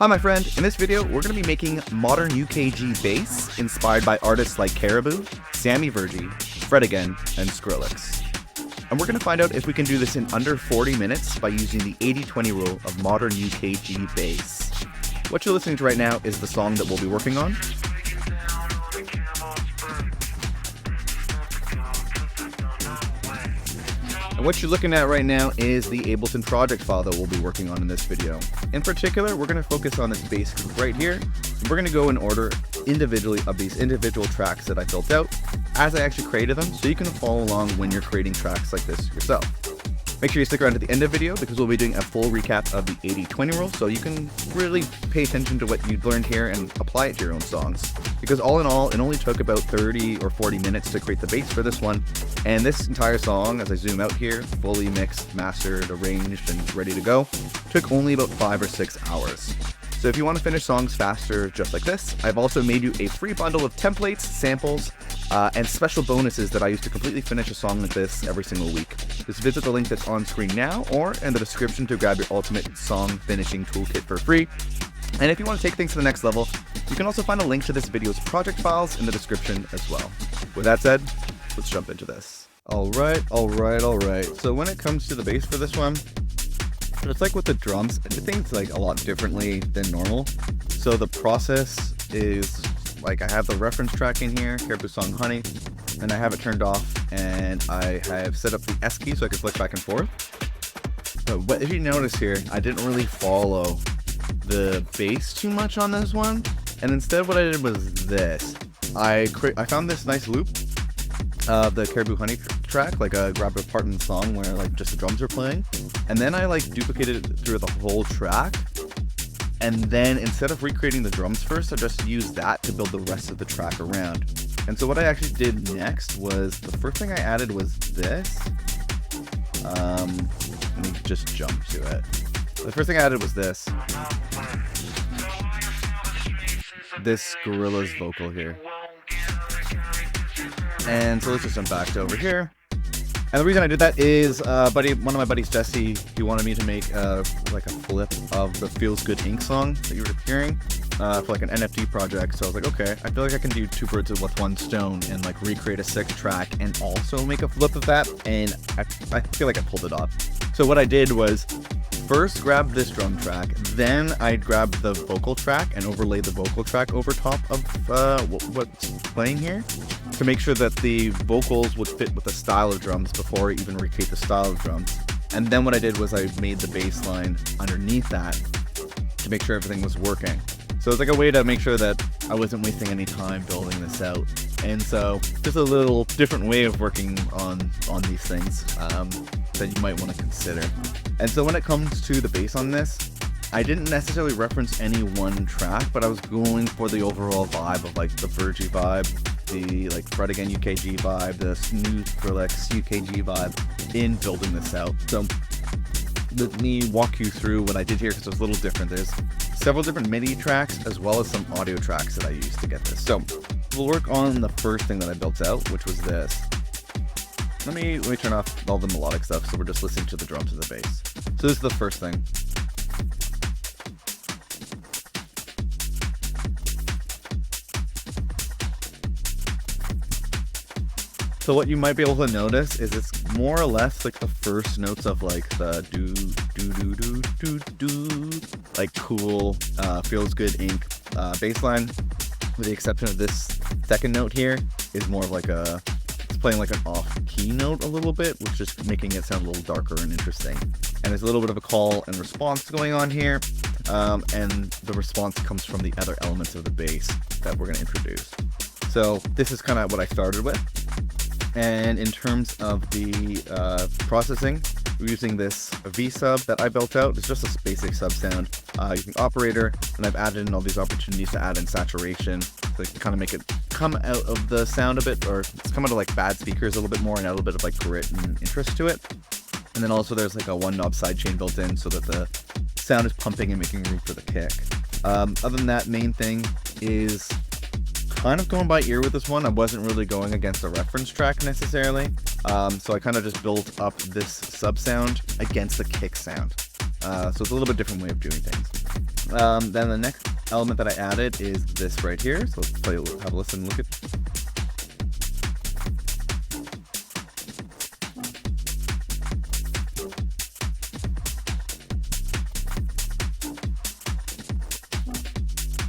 Hi my friend, in this video we're going to be making Modern UKG Bass inspired by artists like Caribou, Sammy Virji, Fred Again, and Skrillex. And we're going to find out if we can do this in under 40 minutes by using the 80-20 rule of Modern UKG Bass. What you're listening to right now is the song that we'll be working on. And what you're looking at right now is the Ableton project file that we'll be working on in this video. In particular, we're going to focus on this bass group right here. We're going to go in order individually of these individual tracks that I built out as I actually created them, so you can follow along when you're creating tracks like this yourself. Make sure you stick around to the end of the video because we'll be doing a full recap of the 80-20 rule, so you can really pay attention to what you learned here and apply it to your own songs. Because all in all, it only took about 30 or 40 minutes to create the bass for this one, and this entire song, as I zoom out here, fully mixed, mastered, arranged, and ready to go, took only about 5 or 6 hours. So if you want to finish songs faster just like this, I've also made you a free bundle of templates, samples, and special bonuses that I use to completely finish a song like this every single week. Just visit the link that's on screen now or in the description to grab your ultimate song finishing toolkit for free. And if you want to take things to the next level, you can also find a link to this video's project files in the description as well. With that said, let's jump into this. Alright. So when it comes to the bass for this one, it's like with the drums, I do things like a lot differently than normal. So the process is like I have the reference track in here, Caribou song Honey, and I have it turned off, and I have set up the S key so I can flick back and forth. But if you notice here, I didn't really follow the bass too much on this one, and instead what I did was this. I found this nice loop of the Caribou Honey track, like I grabbed a part in the song where like just the drums are playing, and then I like duplicated it through the whole track, and then instead of recreating the drums first, I just used that to build the rest of the track around. And so what I actually did next was, the first thing I added was this. Let me just jump to it. The first thing I added was this Gorilla's vocal here. And so let's just jump back to over here. And the reason I did that is one of my buddies, Jesse, he wanted me to make like a flip of the Feels Good Inc. song that you were hearing for like an NFT project. So I was like, okay, I feel like I can do two birds with one stone and like recreate a sick track and also make a flip of that. And I feel like I pulled it off. So what I did was first grab this drum track, then I grabbed the vocal track and overlaid the vocal track over top of what's playing here to make sure that the vocals would fit with the style of drums before I even recreate the style of drums. And then what I did was I made the bass line underneath that to make sure everything was working. So it's like a way to make sure that I wasn't wasting any time building this out. And so just a little different way of working on these things that you might want to consider. And so when it comes to the bass on this, I didn't necessarily reference any one track, but I was going for the overall vibe of like the Virji vibe, the like Fred Again UKG vibe, the new Skrillex UKG vibe in building this out. So let me walk you through what I did here because it was a little different. There's several different MIDI tracks as well as some audio tracks that I used to get this. So we'll work on the first thing that I built out, which was this. Let me turn off all the melodic stuff so we're just listening to the drums and the bass. So this is the first thing. So what you might be able to notice is it's more or less like the first notes of like the do do do do do do, like cool Feels Good Inc. Bassline, with the exception of this second note here is more of like it's playing like an off key note a little bit, which is making it sound a little darker and interesting. And there's a little bit of a call and response going on here, and the response comes from the other elements of the bass that we're going to introduce. So this is kind of what I started with. And in terms of the processing, we're using this V sub that I built out. It's just a basic sub sound using operator, and I've added in all these opportunities to add in saturation to kind of make it come out of the sound a bit, or it's come out of like bad speakers a little bit more and add a little bit of like grit and interest to it. And then also there's like a one knob sidechain built in so that the sound is pumping and making room for the kick. Other than that, main thing is kind of going by ear with this one. I wasn't really going against a reference track necessarily, so I kind of just built up this sub sound against the kick sound. So it's a little bit different way of doing things. Then the next element that I added is this right here. So let's have a listen and look at.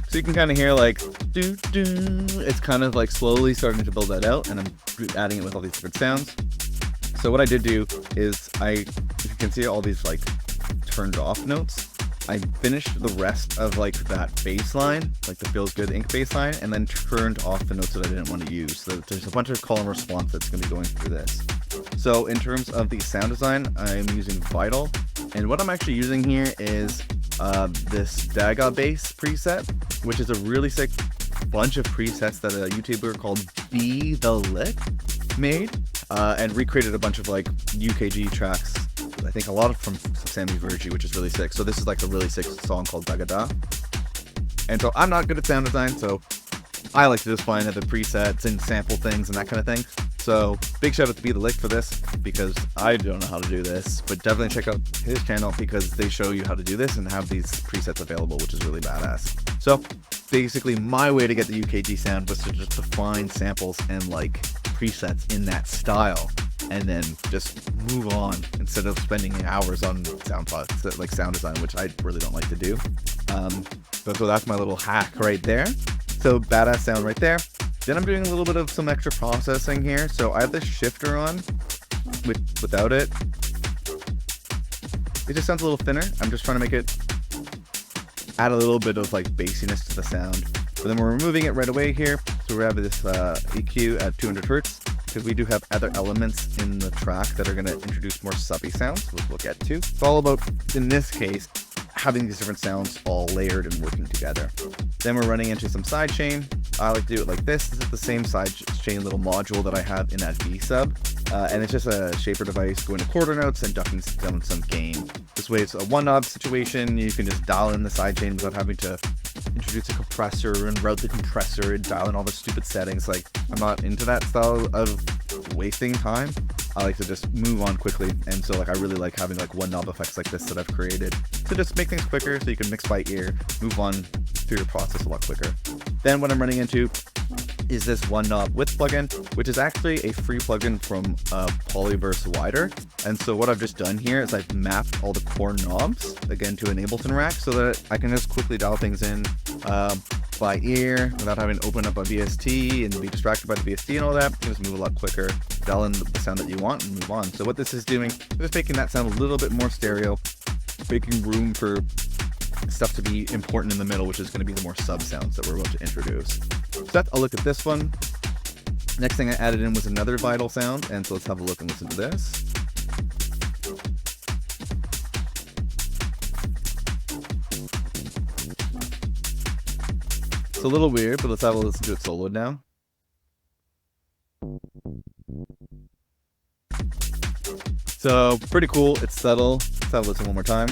So you can kind of hear like, doo doo. It's kind of like slowly starting to build that out, and I'm adding it with all these different sounds. So what I did do is if you can see all these like turned off notes, I finished the rest of like that bass line, like the feels good ink bass line, and then turned off the notes that I didn't want to use. So there's a bunch of call and response that's going to be going through this. So in terms of the sound design, I'm using Vital, and what I'm actually using here is this Daga bass preset, which is a really sick bunch of presets that a YouTuber called Be The Lick made, and recreated a bunch of like UKG tracks. I think a lot of from Sammy Virji, which is really sick. So this is like a really sick song called Daga Da. And so I'm not good at sound design, so I like to just find other presets and sample things and that kind of thing. So big shout out to Be The Lick for this, because I don't know how to do this, but definitely check out his channel because they show you how to do this and have these presets available, which is really badass. So basically my way to get the UKG sound was to just define samples and like presets in that style, and then just move on instead of spending hours on sound design, which I really don't like to do. So that's my little hack right there. So badass sound right there. Then I'm doing a little bit of some extra processing here. So I have this shifter on, without it. It just sounds a little thinner. I'm just trying to make it add a little bit of like bassiness to the sound. But then we're removing it right away here. So we have this EQ at 200 Hertz. Because we do have other elements in the track that are going to introduce more subby sounds, which we'll get to. It's all about, in this case, having these different sounds all layered and working together. Then we're running into some sidechain. I like to do it like this. This is the same sidechain little module that I have in that V sub. And it's just a shaper device going to quarter notes and ducking down some gain. This way it's a one knob situation. You can just dial in the sidechain without having to introduce a compressor and route the compressor and dial in all the stupid settings. Like, I'm not into that style of wasting time. I like to just move on quickly, and so like I really like having like one knob effects like this that I've created to just make things quicker, so you can mix by ear, move on through your process a lot quicker. Then what I'm running into is this one knob width plugin, which is actually a free plugin from Polyverse Wider. And so what I've just done here is I've mapped all the core knobs again to an Ableton rack, so that I can just quickly dial things in by ear without having to open up a VST and be distracted by the VST and all that. You can just move a lot quicker, dial in the sound that you want and move on. So what this is doing is just making that sound a little bit more stereo, making room for stuff to be important in the middle, which is going to be the more sub sounds that we're about to introduce. So that's a look at this one. Next thing I added in was another Vital sound, and so let's have a look and listen to this. It's a little weird, but let's have a listen to it soloed now. So pretty cool, it's subtle. Let's have a listen one more time.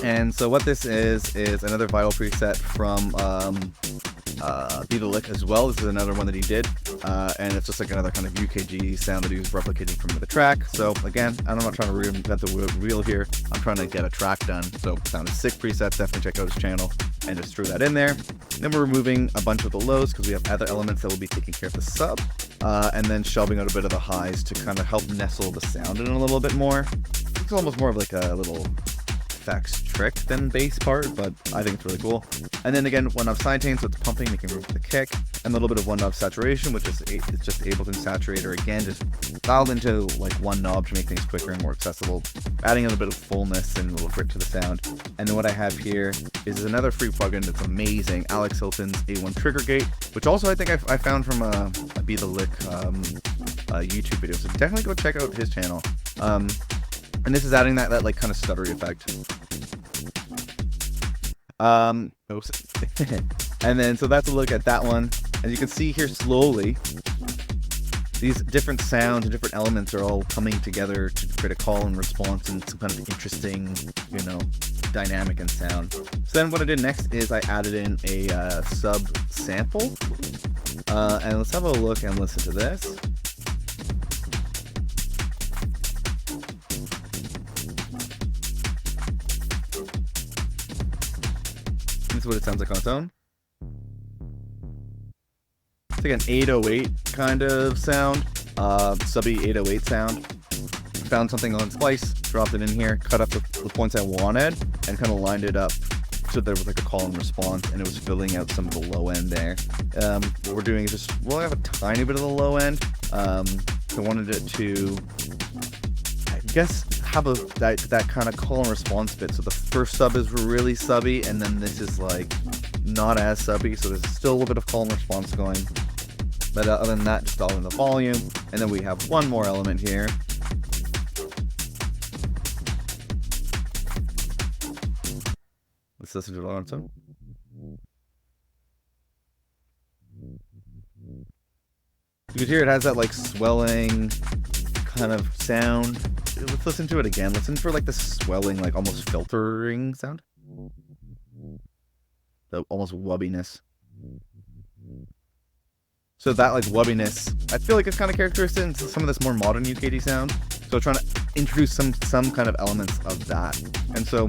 And so what this is another Vital preset from Be The Lick as well. This is another one that he did, and it's just like another kind of UKG sound that he was replicating from the track. So again, I'm not trying to reinvent the wheel here. I'm trying to get a track done. So sound is sick presets. Definitely check out his channel and just threw that in there. Then we're removing a bunch of the lows because we have other elements that will be taking care of the sub, and then shelving out a bit of the highs to kind of help nestle the sound in a little bit more. It's almost more of like a little effects trick than bass part, but I think it's really cool. And then again, one knob sidechain, so it's pumping, making room for the kick, and a little bit of one knob saturation, which is it's just Ableton Saturator again, just dialed into like one knob to make things quicker and more accessible, adding a little bit of fullness and a little grit to the sound. And then what I have here is another free plugin that's amazing, Alex Hilton's A1 Trigger Gate, which also I think I found from a Be The Lick YouTube video, so definitely go check out his channel. And this is adding that like kind of stuttery effect. And then so that's a look at that one. As you can see here slowly, these different sounds and different elements are all coming together to create a call and response and some kind of interesting, you know, dynamic and sound. So then what I did next is I added in a sub sample. And let's have a look and listen to this. This is what it sounds like on its own. It's like an 808 kind of sound, subby 808 sound. Found something on Splice, dropped it in here, cut up the points I wanted, and kind of lined it up so there was like a call and response, and it was filling out some of the low end there. What we're doing is just, we'll have a tiny bit of the low end. I wanted it to, I guess, have that kind of call and response bit. So the first sub is really subby, and then this is like not as subby, so there's still a little bit of call and response going. But other than that, just all in the volume. And then we have one more element here. Let's listen to it on its own. You can hear it has that like swelling kind of sound. Let's listen to it again. Listen for like the swelling, like almost filtering sound. The almost wubbiness. So that like wubbiness, I feel like it's kind of characteristic in some of this more modern UKG sound. So trying to introduce some kind of elements of that. And so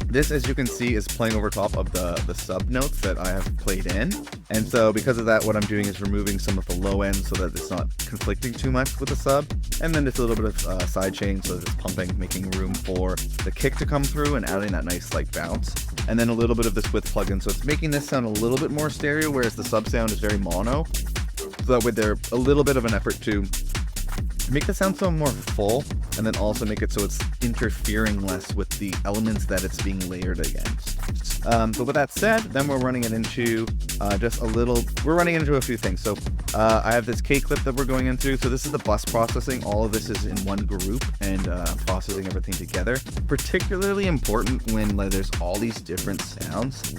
this, as you can see, is playing over top of the sub notes that I have played in. And so because of that, what I'm doing is removing some of the low end so that it's not conflicting too much with the sub. And then just a little bit of side chain so that it's pumping, making room for the kick to come through and adding that nice like bounce. And then a little bit of this width plugin. So it's making this sound a little bit more stereo, whereas the sub sound is very mono. So that way there's a little bit of an effort to make the sound sound more full, and then also make it so it's interfering less with the elements that it's being layered against. But with that said, then we're running it into we're running into a few things. So I have this K clip that we're going into. So this is the bus processing. All of this is in one group and processing everything together. Particularly important when there's all these different sounds.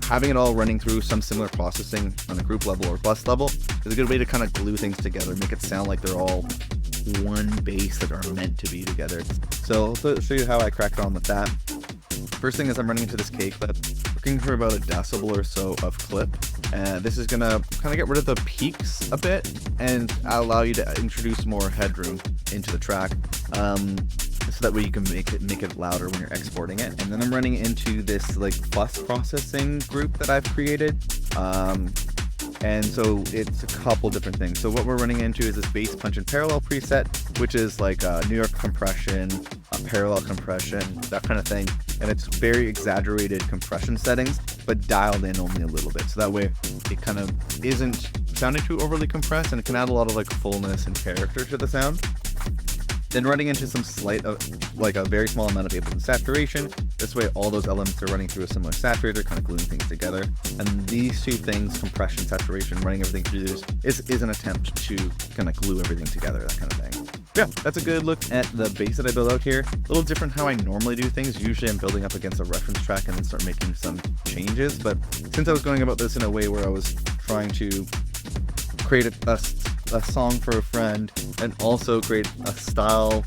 Having it all running through some similar processing on a group level or bus level is a good way to kind of glue things together, make it sound like they're all one bass that are meant to be together. So I'll show you how I cracked on with that. First thing is I'm running into this K clip, looking for about a decibel or so of clip. This is gonna kind of get rid of the peaks a bit and allow you to introduce more headroom into the track. So that way you can make it louder when you're exporting it. And then I'm running into this like bus processing group that I've created. And so it's a couple different things. So what we're running into is this bass punch and parallel preset, which is like New York compression, parallel compression, that kind of thing. And it's very exaggerated compression settings, but dialed in only a little bit. So that way it kind of isn't sounding too overly compressed, and it can add a lot of like fullness and character to the sound. Then running into some slight, like a very small amount of Ableton saturation. This way all those elements are running through a similar saturator, kind of gluing things together. And these two things, compression, saturation, running everything through this, is an attempt to kind of glue everything together, that kind of thing. Yeah, that's a good look at the bass that I built out here. A little different how I normally do things. Usually I'm building up against a reference track and then start making some changes. But since I was going about this in a way where I was trying to create a song for a friend and also create a style,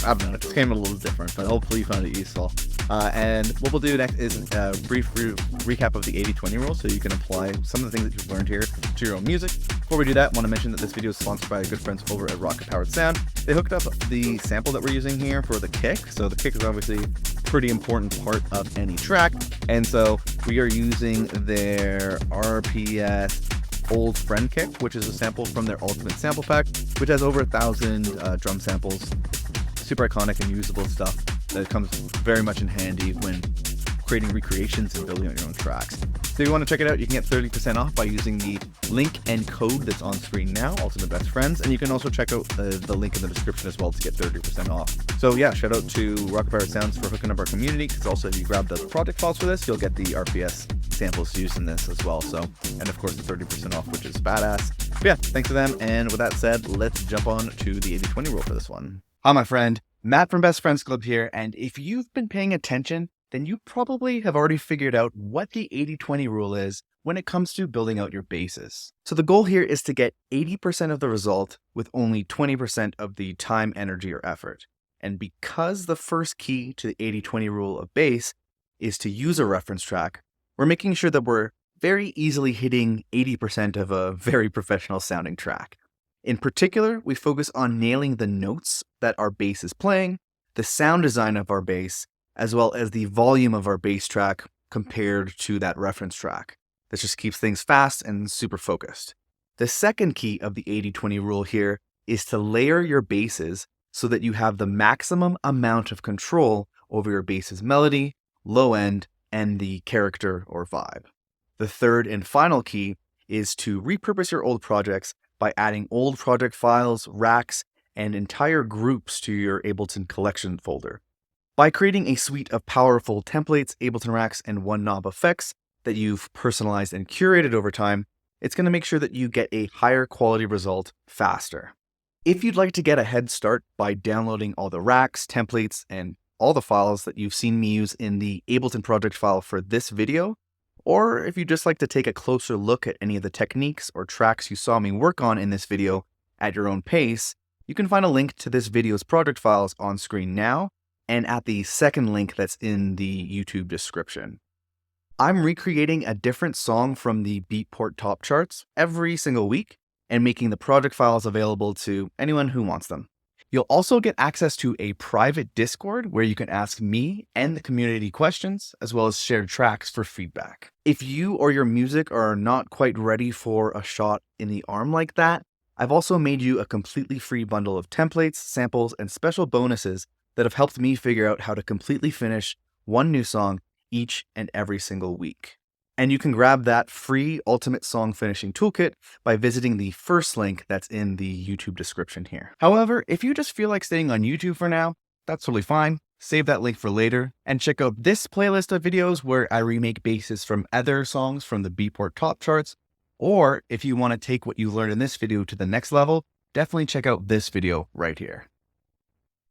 I don't know, it just came a little different, but hopefully you found it useful. And what we'll do next is a brief recap of the 80-20 rule, so you can apply some of the things that you've learned here to your own music. Before we do that, I want to mention that this video is sponsored by good friends over at Rocket Powered Sound. They hooked up the sample that we're using here for the kick. So the kick is obviously a pretty important part of any track. And so we are using their RPS Old Friend Kick, which is a sample from their Ultimate Sample Pack, which has over 1,000 drum samples. Super iconic and usable stuff that comes very much in handy when creating recreations and building out your own tracks. So if you want to check it out, you can get 30% off by using the link and code that's on screen now, Ultimate Best Friends, and you can also check out the link in the description as well to get 30% off. So yeah, shout out to Rocket Powered Sounds for hooking up our community, because also if you grab the project files for this, you'll get the RPS samples used in this as well. So, and of course the 30% off, which is badass. But yeah, thanks to them. And with that said, let's jump on to the 80-20 rule for this one. Hi, my friend. Matt from Best Friends Club here. And if you've been paying attention, then you probably have already figured out what the 80-20 rule is when it comes to building out your basses. So the goal here is to get 80% of the result with only 20% of the time, energy, or effort. And because the first key to the 80-20 rule of bass is to use a reference track, we're making sure that we're very easily hitting 80% of a very professional sounding track. In particular, we focus on nailing the notes that our bass is playing, the sound design of our bass, as well as the volume of our bass track, compared to that reference track. This just keeps things fast and super focused. The second key of the 80-20 rule here is to layer your basses so that you have the maximum amount of control over your bass's melody, low end, and the character or vibe. The third and final key is to repurpose your old projects by adding old project files, racks, and entire groups to your Ableton collection folder. By creating a suite of powerful templates, Ableton racks, and one knob effects that you've personalized and curated over time, it's going to make sure that you get a higher quality result faster. If you'd like to get a head start by downloading all the racks, templates, and all the files that you've seen me use in the Ableton project file for this video, or if you'd just like to take a closer look at any of the techniques or tracks you saw me work on in this video at your own pace, you can find a link to this video's project files on screen now and at the second link that's in the YouTube description. I'm recreating a different song from the Beatport top charts every single week and making the project files available to anyone who wants them. You'll also get access to a private Discord where you can ask me and the community questions, as well as share tracks for feedback. If you or your music are not quite ready for a shot in the arm like that, I've also made you a completely free bundle of templates, samples, and special bonuses that have helped me figure out how to completely finish one new song each and every single week. And you can grab that free Ultimate Song Finishing Toolkit by visiting the first link that's in the YouTube description here. However, if you just feel like staying on YouTube for now, that's totally fine. Save that link for later and check out this playlist of videos where I remake basses from other songs from the Beatport top charts. Or if you want to take what you learned in this video to the next level, definitely check out this video right here.